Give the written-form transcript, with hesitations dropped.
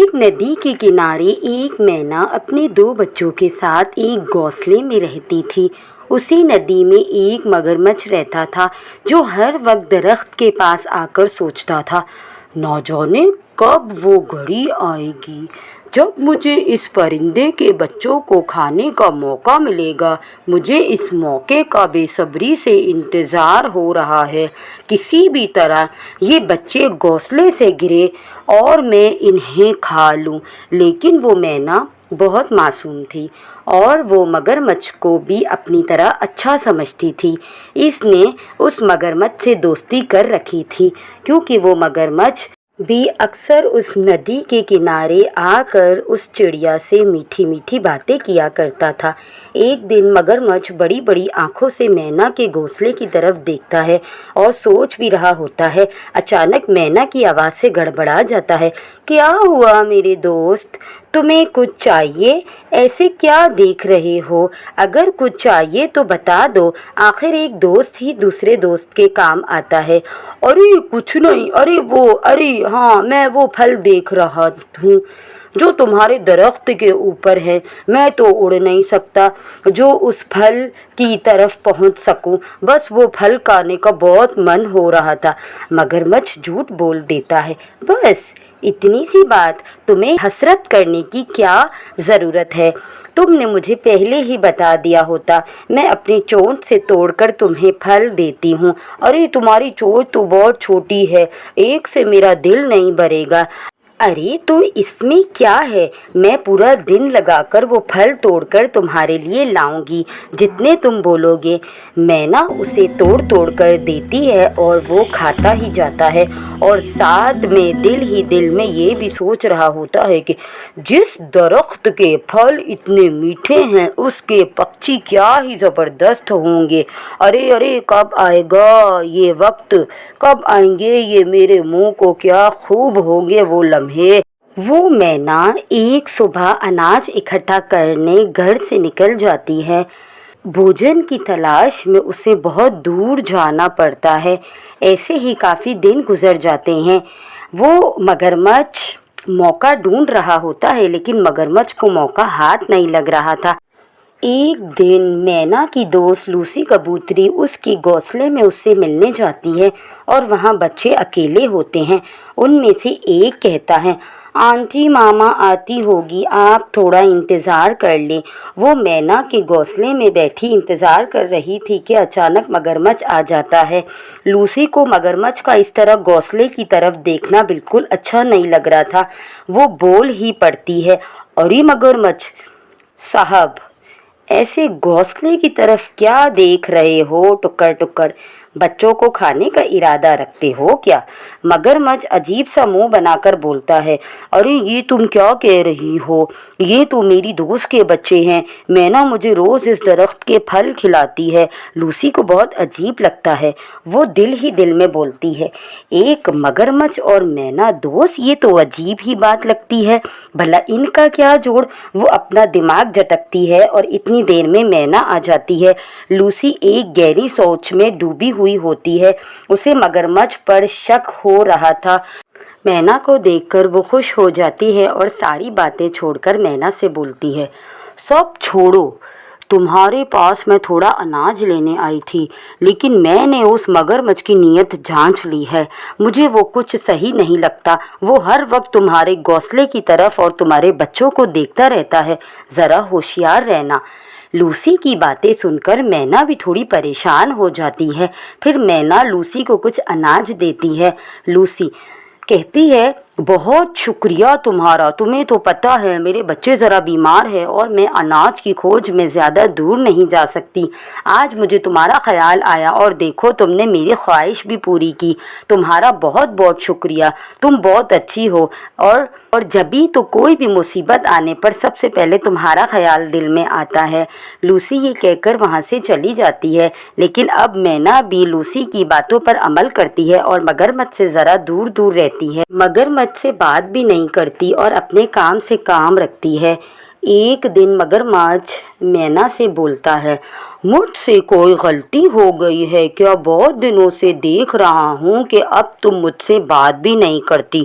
ایک ندی کے کنارے ایک مینا اپنے 2 بچوں کے ساتھ ایک گھونسلے میں رہتی تھی۔ اسی ندی میں ایک مگرمچھ رہتا تھا جو ہر وقت درخت کے پاس آ کر سوچتا تھا، نہ جانے کب وہ گھڑی آئے گی جب مجھے اس پرندے کے بچوں کو کھانے کا موقع ملے گا۔ مجھے اس موقع کا بے صبری سے انتظار ہو رہا ہے۔ کسی بھی طرح یہ بچے گھونسلے سے گرے اور میں انہیں کھا لوں۔ لیکن وہ مینا بہت معصوم تھی اور وہ مگرمچھ کو بھی اپنی طرح اچھا سمجھتی تھی۔ اس نے اس مگرمچھ سے دوستی کر رکھی تھی کیونکہ وہ مگرمچھ بھی اکثر اس ندی کے کنارے آ کر اس چڑیا سے میٹھی میٹھی باتیں کیا کرتا تھا۔ ایک دن مگرمچھ بڑی بڑی آنکھوں سے مینا کے گھونسلے کی طرف دیکھتا ہے اور سوچ بھی رہا ہوتا ہے۔ اچانک مینا کی آواز سے گڑبڑا جاتا ہے، کیا ہوا میرے دوست؟ تمہیں کچھ چاہیے؟ ایسے کیا دیکھ رہے ہو؟ اگر کچھ چاہیے تو بتا دو، آخر ایک دوست ہی دوسرے دوست کے کام آتا ہے۔ ارے کچھ نہیں، ارے ہاں میں وہ پھل دیکھ رہا ہوں جو تمہارے درخت کے اوپر ہے۔ میں تو اڑ نہیں سکتا جو اس پھل کی طرف پہنچ سکوں، بس وہ پھل کھانے کا بہت من ہو رہا تھا۔ مگرمچھ جھوٹ بول دیتا ہے، بس اتنی سی بات، تمہیں حسرت کرنے کی کیا ضرورت ہے؟ تم نے مجھے پہلے ہی بتا دیا ہوتا، میں اپنی چونچ سے توڑ کر تمہیں پھل دیتی ہوں۔ ارے تمہاری چونچ تو بہت چھوٹی ہے، ایک سے میرا دل نہیں بھرے گا۔ ارے تو اس میں کیا ہے، میں پورا دن لگا کر وہ پھل توڑ کر تمہارے لیے لاؤں گی، جتنے تم بولو گے۔ مینا اسے توڑ توڑ کر دیتی ہے اور وہ کھاتا ہی جاتا ہے اور ساتھ میں دل ہی دل میں یہ بھی سوچ رہا ہوتا ہے کہ جس درخت کے پھل اتنے میٹھے ہیں اس کے پکچی کیا ہی زبردست ہوں گے۔ ارے کب آئے گا یہ وقت، کب آئیں گے یہ میرے منہ کو، کیا خوب ہوں گے وہ لمحے۔ وہ مینا ایک صبح اناج اکٹھا کرنے گھر سے نکل جاتی ہے۔ بھوجن کی تلاش میں اسے بہت دور جانا پڑتا ہے۔ ایسے ہی کافی دن گزر جاتے ہیں۔ وہ مگرمچھ موقع ڈھونڈ رہا ہوتا ہے لیکن مگرمچھ کو موقع ہاتھ نہیں لگ رہا تھا۔ ایک دن مینا کی دوست لوسی کبوتری اس کے گھونسلے میں اس سے ملنے جاتی ہے اور وہاں بچے اکیلے ہوتے ہیں۔ ان میں سے ایک کہتا ہے، آنٹی ماما آتی ہوگی، آپ تھوڑا انتظار کر لیں۔ وہ مینا کے گھونسلے میں بیٹھی انتظار کر رہی تھی کہ اچانک مگرمچھ آ جاتا ہے۔ لوسی کو مگرمچھ کا اس طرح گھونسلے کی طرف دیکھنا بالکل اچھا نہیں لگ رہا تھا۔ وہ بول ہی پڑتی ہے، ارے مگرمچھ صاحب، ایسے گھونسلے کی طرف کیا دیکھ رہے ہو؟ ٹکر ٹکر بچوں کو کھانے کا ارادہ رکھتے ہو کیا؟ مگرمچھ عجیب سا منہ بنا کر بولتا ہے، ارے یہ تم کیا کہہ رہی ہو؟ یہ تو میری دوست کے بچے ہیں، مینا مجھے روز اس درخت کے پھل کھلاتی ہے۔ لوسی کو بہت عجیب لگتا ہے۔ وہ دل ہی دل میں بولتی ہے، ایک مگرمچھ اور مینا دوست، یہ تو عجیب ہی بات لگتی ہے، بھلا ان کا کیا جوڑ؟ وہ اپنا دماغ جھٹکتی ہے اور اتنی دیر میں مینا آ جاتی ہے۔ لوسی ایک گہری سوچ میں ڈوبی ہوئی ہوتی ہے۔ اسے مگرمچھ پر شک ہو رہا تھا۔ مینا کو دیکھ کر وہ خوش ہو جاتی ہے اور ساری باتیں چھوڑ کر مینا سے بولتی ہے، سب چھوڑو، تمہارے پاس میں تھوڑا اناج لینے آئی تھی، لیکن میں نے اس مگرمچھ کی نیت جانچ لی ہے، مجھے وہ کچھ صحیح نہیں لگتا۔ وہ ہر وقت تمہارے گھونسلے کی طرف اور تمہارے بچوں کو دیکھتا رہتا ہے، ذرا ہوشیار رہنا۔ لوسی کی باتیں سن کر مینا بھی تھوڑی پریشان ہو جاتی ہے۔ پھر مینا لوسی کو کچھ اناج دیتی ہے۔ لوسی کہتی ہے، بہت شکریہ تمہارا، تمہیں تو پتہ ہے میرے بچے ذرا بیمار ہیں اور میں اناج کی کھوج میں زیادہ دور نہیں جا سکتی۔ آج مجھے تمہارا خیال آیا اور دیکھو تم نے میری خواہش بھی پوری کی، تمہارا بہت بہت شکریہ، تم بہت اچھی ہو، اور جبھی تو کوئی بھی مصیبت آنے پر سب سے پہلے تمہارا خیال دل میں آتا ہے۔ لوسی یہ کہہ کر وہاں سے چلی جاتی ہے، لیکن اب مینا بھی لوسی کی باتوں پر عمل کرتی ہے اور مگرمچھ سے ذرا دور دور رہتی ہے۔ مگرمچھ سے بات بھی نہیں کرتی اور اپنے کام سے کام رکھتی ہے۔ ایک دن مگرمچھ مینا سے بولتا ہے، مجھ سے کوئی غلطی ہو گئی ہے کیا؟ بہت دنوں سے دیکھ رہا ہوں کہ اب تم مجھ سے بات بھی نہیں کرتی۔